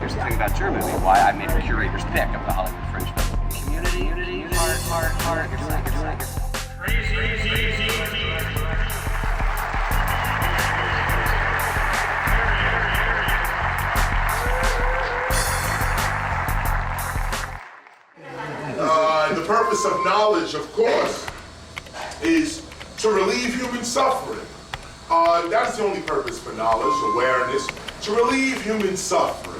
Here's the thing about your movie, why I made a curator's pick of the Hollywood Fringe Film. Community, heart, The purpose of knowledge, of course, is to relieve human suffering. That's the only purpose for knowledge, awareness, to relieve human suffering.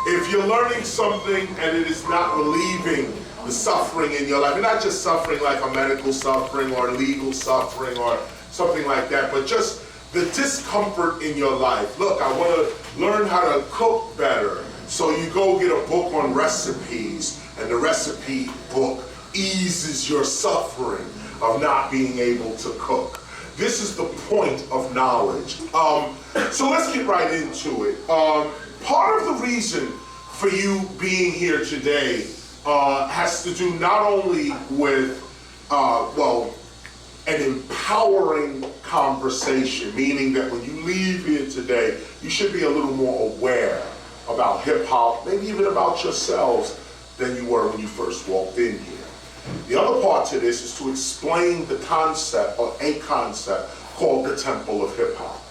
If you're learning something and it is not relieving the suffering in your life, and not just suffering like a medical suffering or legal suffering or something like that, but just the discomfort in your life. Look, I want to learn how to cook better. So you go get a book on recipes, and the recipe book eases your suffering of not being able to cook. This is the point of knowledge. So let's get right into it. Part of the reason for you being here today has to do not only with, an empowering conversation, meaning that when you leave here today, you should be a little more aware about hip-hop, maybe even about yourselves, than you were when you first walked in here. The other part to this is to explain the concept, or a concept, called the Temple of Hip-Hop.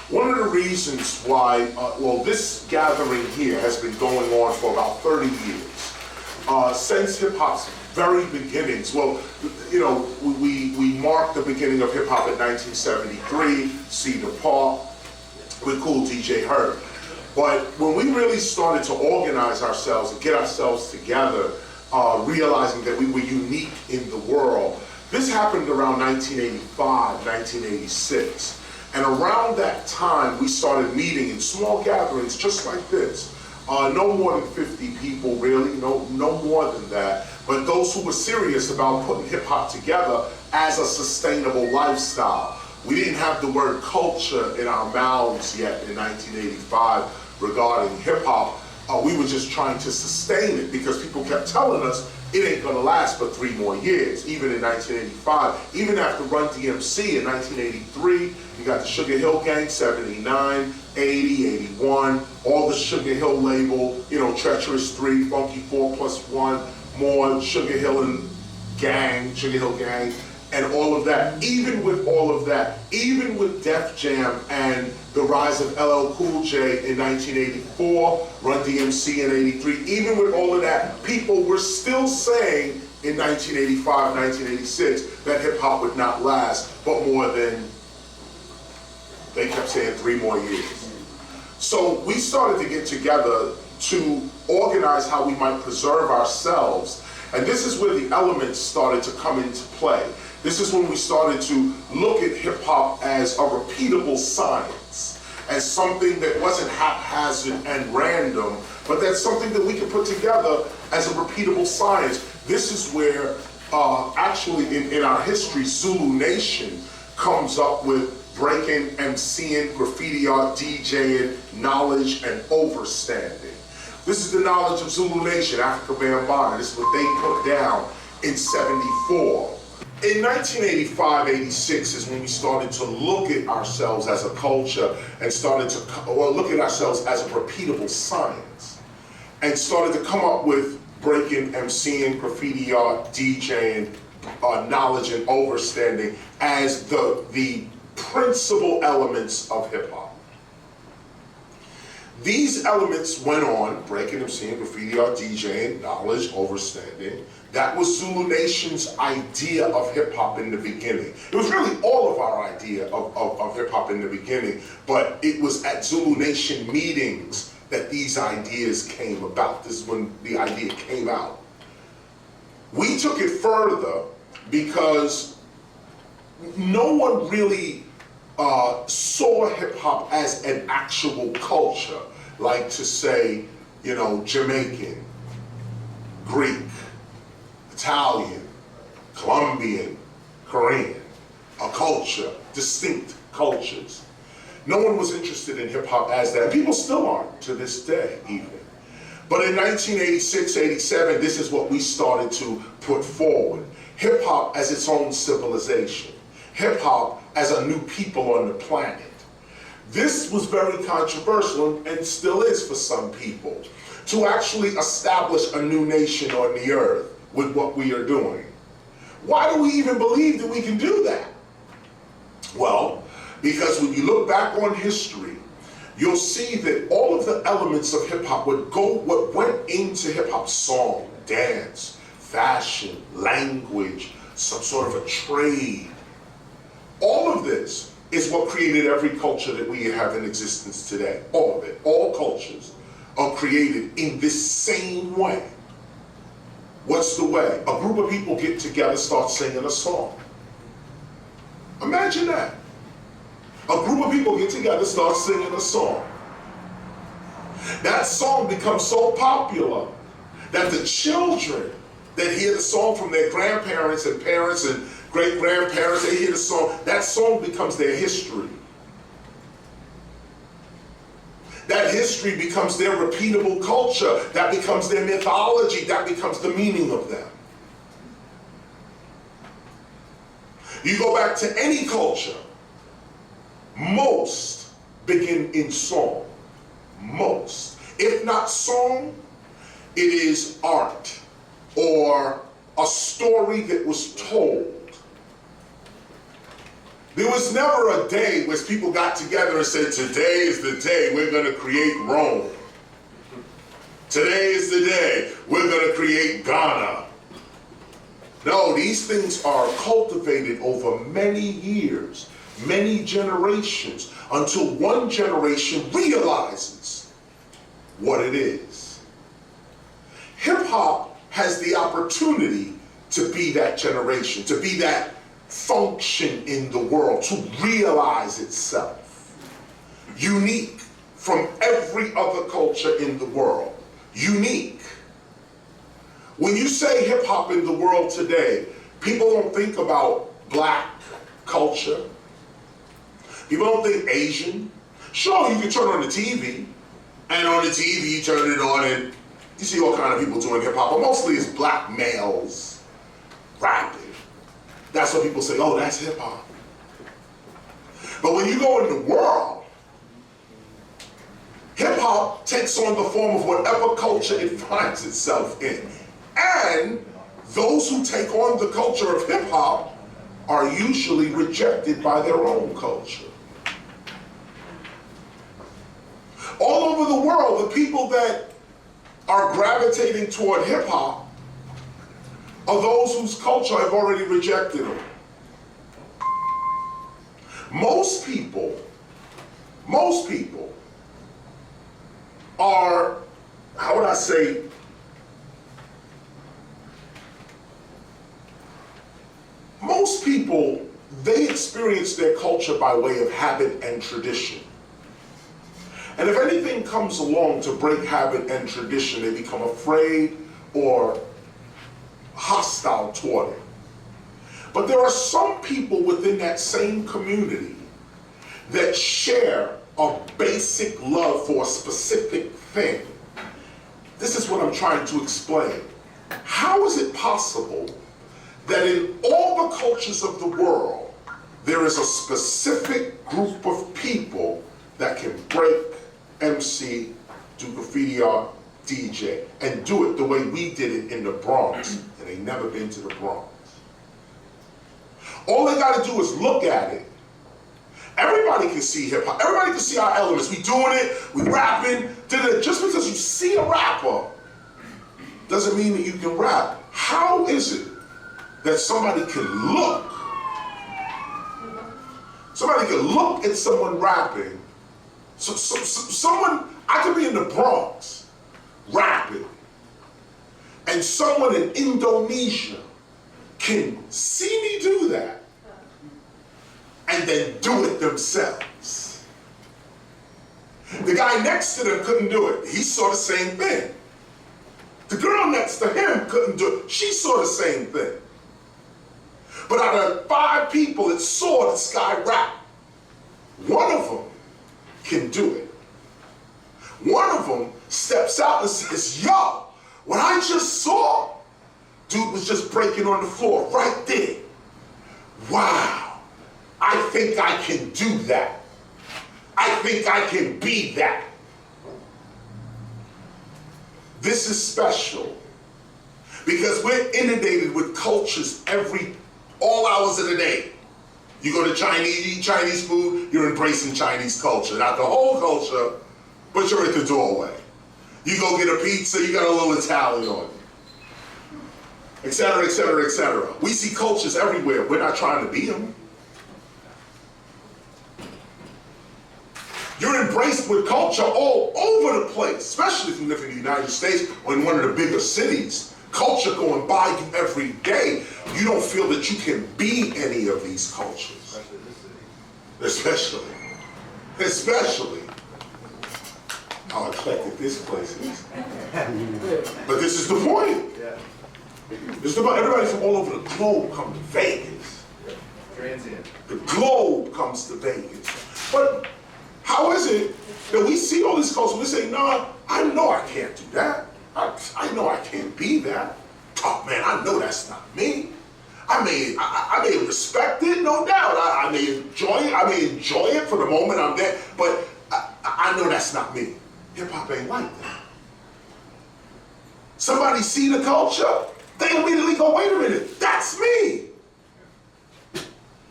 One of the reasons why, this gathering here has been going on for about 30 years. Since hip-hop's very beginnings, we marked the beginning of hip-hop in 1973, Cedar Park, with Cool DJ Herb. But when we really started to organize ourselves and get ourselves together, realizing that we were unique in the world, this happened around 1985, 1986. And around that time, we started meeting in small gatherings just like this. No more than 50 people, really, no more than that. But those who were serious about putting hip-hop together as a sustainable lifestyle. We didn't have the word culture in our mouths yet in 1985 regarding hip-hop. We were just trying to sustain it because people kept telling us it ain't gonna last but 3 more years, even in 1985. Even after Run DMC in 1983, you got the Sugar Hill Gang, 79, 80, 81, all the Sugar Hill label, Treacherous 3, Funky 4+1, more Sugar Hill Gang, and all of that. Even with all of that, even with Def Jam and the rise of LL Cool J in 1984, Run DMC in 83, even with all of that, people were still saying in 1985, 1986, that hip hop would not last, but more than, they kept saying 3 more years. So we started to get together to organize how we might preserve ourselves. And this is where the elements started to come into play. This is when we started to look at hip hop as a repeatable science, as something that wasn't haphazard and random, but that's something that we could put together as a repeatable science. This is where, actually in our history, Zulu Nation comes up with breaking, MCing, graffiti art, DJing, knowledge, and overstanding. This is the knowledge of Zulu Nation, Africa Bambaataa. This is what they put down in 74. In 1985, 86 is when we started to look at ourselves as a culture and started to look at ourselves as a repeatable science and started to come up with breaking, MCing, graffiti art, DJing, knowledge and overstanding as the principal elements of hip hop. These elements went on, breaking, MCing, graffiti art, DJing, knowledge, overstanding. That was Zulu Nation's idea of hip hop in the beginning. It was really all of our idea of hip hop in the beginning, but it was at Zulu Nation meetings that these ideas came about. This is when the idea came out. We took it further because no one really saw hip hop as an actual culture, like to say, Jamaican, Greek, Italian, Colombian, Korean, a culture, distinct cultures. No one was interested in hip hop as that. People still aren't to this day even. But in 1986, 87, this is what we started to put forward. Hip hop as its own civilization. Hip hop as a new people on the planet. This was very controversial and still is for some people, to actually establish a new nation on the earth with what we are doing. Why do we even believe that we can do that? Well, because when you look back on history, you'll see that all of the elements of hip hop what went into hip hop: song, dance, fashion, language, some sort of a trade. All of this is what created every culture that we have in existence today. All of it. All cultures are created in this same way. What's the way? A group of people get together, start singing a song. Imagine that. A group of people get together, start singing a song. That song becomes so popular that the children that hear the song from their grandparents and parents and great-grandparents, they hear the song, that song becomes their history. That history becomes their repeatable culture. That becomes their mythology. That becomes the meaning of them. You go back to any culture, most begin in song. Most. If not song, it is art or a story that was told. There was never a day where people got together and said, today is the day we're going to create Rome. Today is the day we're going to create Ghana. No, these things are cultivated over many years, many generations, until one generation realizes what it is. Hip-hop has the opportunity to be that generation, to be that function in the world, to realize itself. Unique from every other culture in the world. Unique. When you say hip hop in the world today, people don't think about black culture. People don't think Asian. Sure, you can turn on the TV, and on the TV you turn it on and you see all kind of people doing hip hop, but mostly it's black males rapping. That's what people say, oh, that's hip hop. But when you go in the world, hip hop takes on the form of whatever culture it finds itself in. And those who take on the culture of hip hop are usually rejected by their own culture. All over the world, the people that are gravitating toward hip hop are those whose culture have already rejected them. Most people are, how would I say, most people, they experience their culture by way of habit and tradition. And if anything comes along to break habit and tradition, they become afraid or hostile toward it. But there are some people within that same community that share a basic love for a specific thing. This is what I'm trying to explain. How is it possible that in all the cultures of the world, there is a specific group of people that can break, MC, do graffiti art, DJ, and do it the way we did it in the Bronx, and they never been to the Bronx? All they gotta do is look at it. Everybody can see hip hop. Everybody can see our elements. We doing it, we rapping, just because you see a rapper doesn't mean that you can rap. How is it that somebody can look at someone rapping, someone, I could be in the Bronx rapping, and someone in Indonesia can see me do that and then do it themselves. The guy next to them couldn't do it. He saw the same thing. The girl next to him couldn't do it. She saw the same thing. But out of 5 people that saw this guy rap, one of them can do it. One of them steps out and says, yo, what I just saw, dude was just breaking on the floor right there. Wow, I think I can do that. I think I can be that. This is special because we're inundated with cultures all hours of the day. You go to Chinese, you eat Chinese food, you're embracing Chinese culture. Not the whole culture, but you're at the doorway. You go get a pizza, you got a little Italian on it. Et cetera, et cetera, et cetera. We see cultures everywhere. We're not trying to be them. You're embraced with culture all over the place, especially if you live in the United States or in one of the bigger cities. Culture going by you every day. You don't feel that you can be any of these cultures. Especially. How eclectic this place is. But this is the point. This is the point. Everybody from all over the globe come to Vegas. Transient. The globe comes to Vegas. But how is it that we see all this culture, we say, no, I know I can't do that. I know I can't be that. Oh man, I know that's not me. I may respect it, no doubt. I may enjoy it for the moment I'm there, but I know that's not me. Hip hop ain't like that. Somebody see the culture, they immediately go, wait a minute, that's me.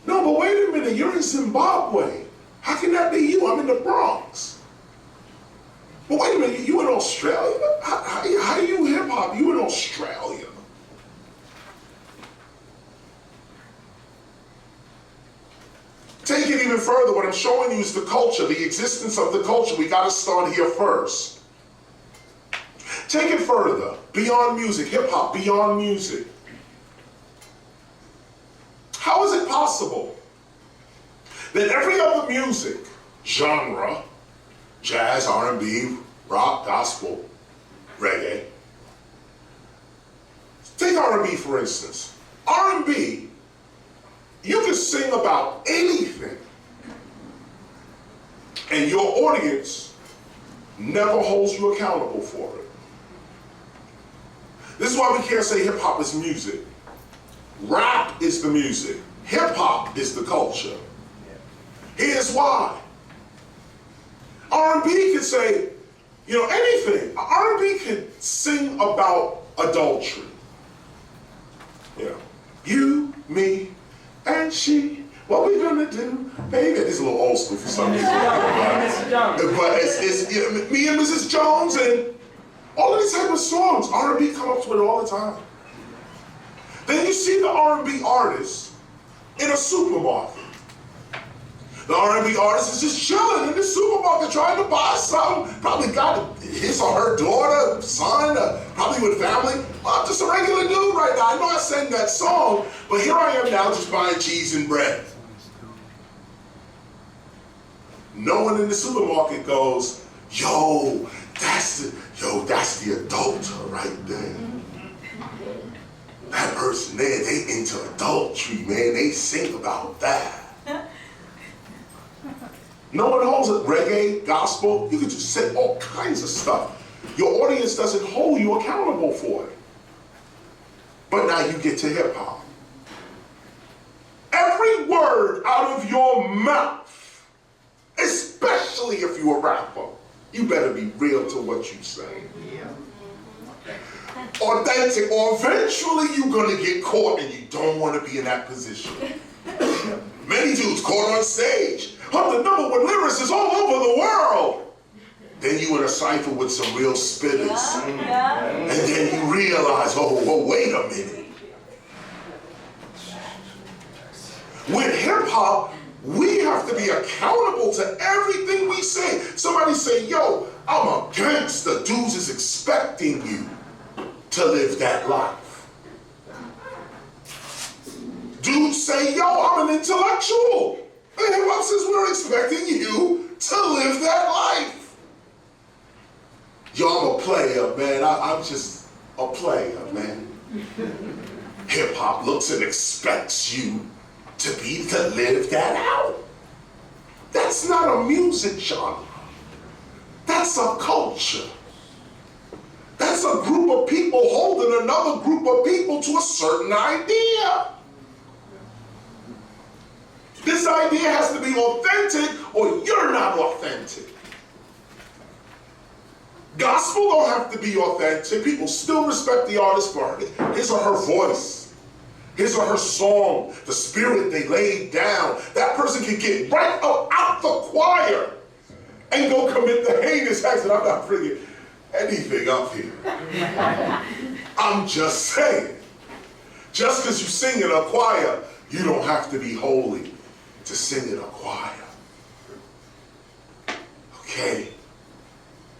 No, but wait a minute, you're in Zimbabwe. How can that be you? I'm in the Bronx. But wait a minute, you in Australia? How you hip hop? You in Australia? Take it even further. What I'm showing you is the culture, the existence of the culture. We got to start here first. Take it further. Beyond music, hip hop, beyond music. How is it possible that every other music genre, jazz, R&B, rock, gospel, reggae. Take R&B for instance. R&B, you can sing about anything and your audience never holds you accountable for it. This is why we can't say hip hop is music. Rap is the music. Hip hop is the culture. Here's why. R&B can say, anything. R&B can sing about adultery. You, me, and she. What we gonna do? Baby, it's a little old school for some reason. But it's me and Mrs. Jones and all of these type of songs. R&B come up to it all the time. Then you see the R&B artist in a supermarket. The R&B artist is just chilling in the supermarket trying to buy something. Probably got his or her daughter, son, probably with family. I'm just a regular dude right now. I know I sang that song, but here I am now just buying cheese and bread. No one in the supermarket goes, yo, that's the adulterer right there. That person there, they into adultery, man. They sing about that. No one holds it. Reggae, gospel, you can just say all kinds of stuff. Your audience doesn't hold you accountable for it. But now you get to hip hop. Every word out of your mouth, especially if you're a rapper, you better be real to what you say. Authentic, or eventually you're gonna get caught and you don't want to be in that position. Many dudes caught on stage. I'm the #1 lyricist all over the world. Then you in a cypher with some real spitters. And then you realize, oh, wait a minute. With hip hop, we have to be accountable to everything we say. Somebody say, yo, I'm a gangster. Dudes is expecting you to live that life. Dudes say, yo, I'm an intellectual. And hip hop says, we're expecting you to live that life. Yo, I'm a player, man. I'm just a player, man. Hip hop looks and expects you to live that out. That's not a music genre. That's a culture. That's a group of people holding another group of people to a certain idea. This idea has to be authentic or you're not authentic. Gospel don't have to be authentic. People still respect the artist for his or her voice, his or her song, the spirit they laid down. That person can get right up out the choir and go commit the heinous acts. And I'm not bringing anything up here. I'm just saying. Just because you sing in a choir, you don't have to be holy to sing in a choir. Okay?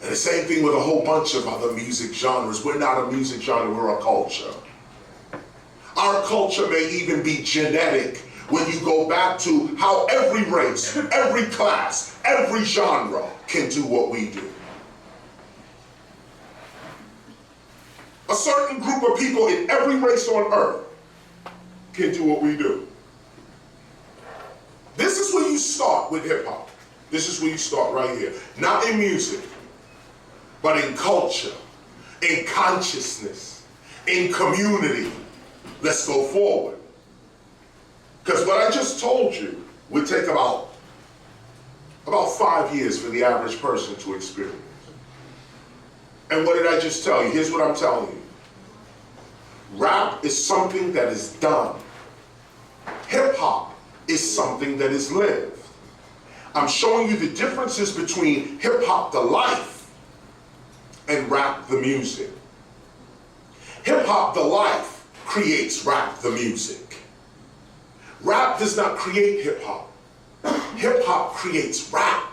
And the same thing with a whole bunch of other music genres. We're not a music genre, we're a culture. Our culture may even be genetic when you go back to how every race, every class, every genre can do what we do. A certain group of people in every race on earth can do what we do. This is where you start with hip hop. This is where you start right here. Not in music, but in culture, in consciousness, in community. Let's go forward. Because what I just told you would take about 5 years for the average person to experience. And what did I just tell you? Here's what I'm telling you. Rap is something that is done. Hip-hop is something that is lived. I'm showing you the differences between hip-hop the life and rap the music. Hip-hop the life creates rap the music. Rap does not create hip-hop. Hip-hop creates rap.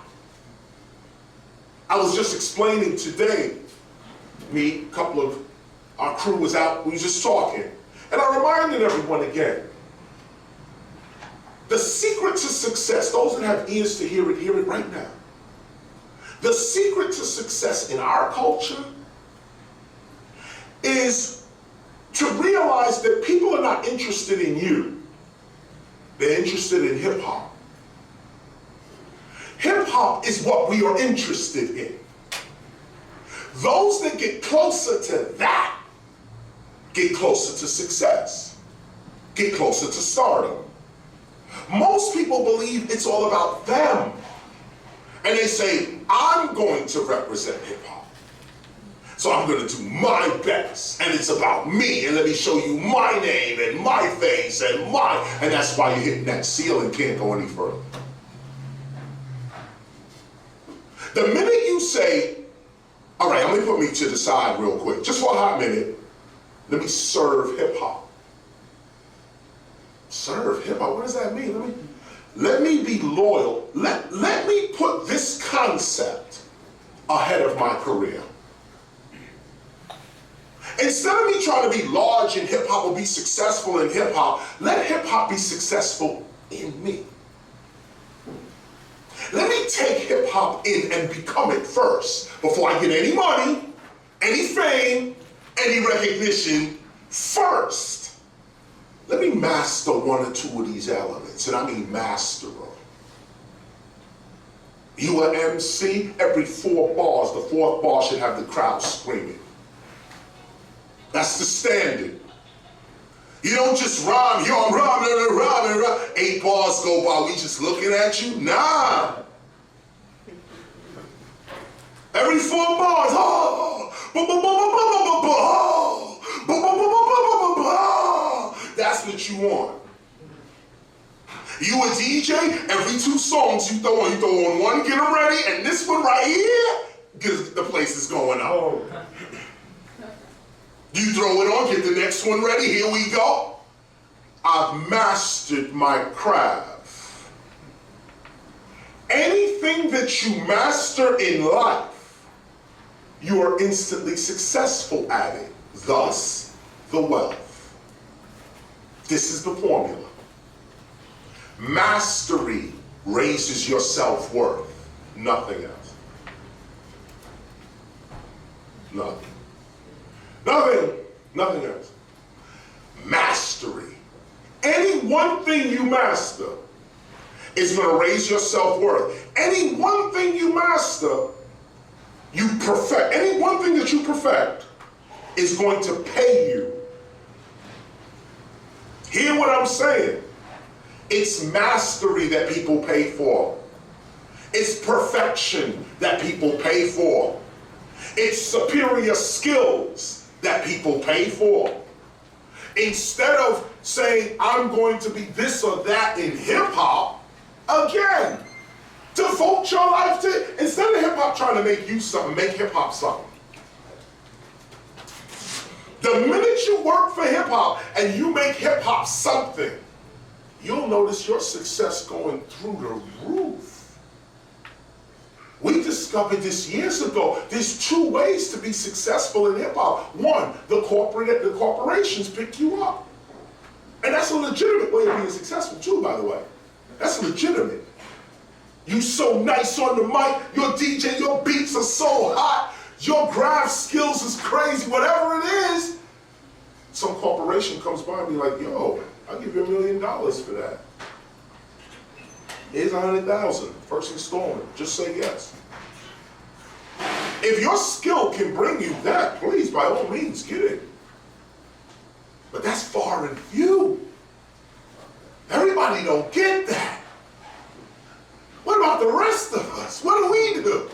I was just explaining today, a couple of our crew was out, we were just talking, and I reminded everyone again, the secret to success, those that have ears to hear it right now. The secret to success in our culture is to realize that people are not interested in you. They're interested in hip hop. Hip hop is what we are interested in. Those that get closer to that get closer to success, get closer to stardom. Most people believe it's all about them. And they say, I'm going to represent hip hop. So I'm going to do my best. And it's about me. And let me show you my name and my face and mine. And that's why you're hitting that ceiling, can't go any further. The minute you say, all right, let me put me to the side real quick, just for a hot minute, let me serve hip hop. Serve hip hop, what does that mean? Let me be loyal. Let me put this concept ahead of my career. Instead of me trying to be large in hip hop or be successful in hip hop, let hip hop be successful in me. Let me take hip hop in and become it first before I get any money, any fame, any recognition first. Let me master one or two of these elements, and I mean master them. You are MC, every 4 bars, the 4th bar should have the crowd screaming. That's the standard. You don't just rhyme, yo, I'm rhyming. 8 bars go by, we just looking at you? Nah. Every 4 bars, that's what you want. You a DJ, every 2 songs you throw on one, get them ready, and this one right here, the place is going up. You throw it on, get the next one ready, here we go. I've mastered my craft. Anything that you master in life, you are instantly successful at it. Thus, the wealth. This is the formula. Mastery raises your self-worth. Nothing else. Nothing. Nothing else. Mastery. Any one thing you master is going to raise your self-worth. Any one thing you master, you perfect. Any one thing that you perfect is going to pay you. Hear what I'm saying. It's mastery that people pay for. It's perfection that people pay for. It's superior skills that people pay for. Instead of saying, I'm going to be this or that in hip hop, again, devote your life to, instead of hip hop trying to make you something, make hip hop something. The minute you work for hip hop and you make hip hop something, you'll notice your success going through the roof. We discovered this years ago. There's two ways to be successful in hip hop. One, the corporations pick you up. And that's a legitimate way of being successful too, by the way. That's legitimate. You so nice on the mic, your DJ, your beats are so hot, your graph skills is crazy, whatever it is. Some corporation comes by and be like, yo, I'll give you $1 million for that. Here's $100,000, first installment, just say yes. If your skill can bring you that, please, by all means, get it. But that's far and few. Everybody don't get that. What about the rest of us? What do we do?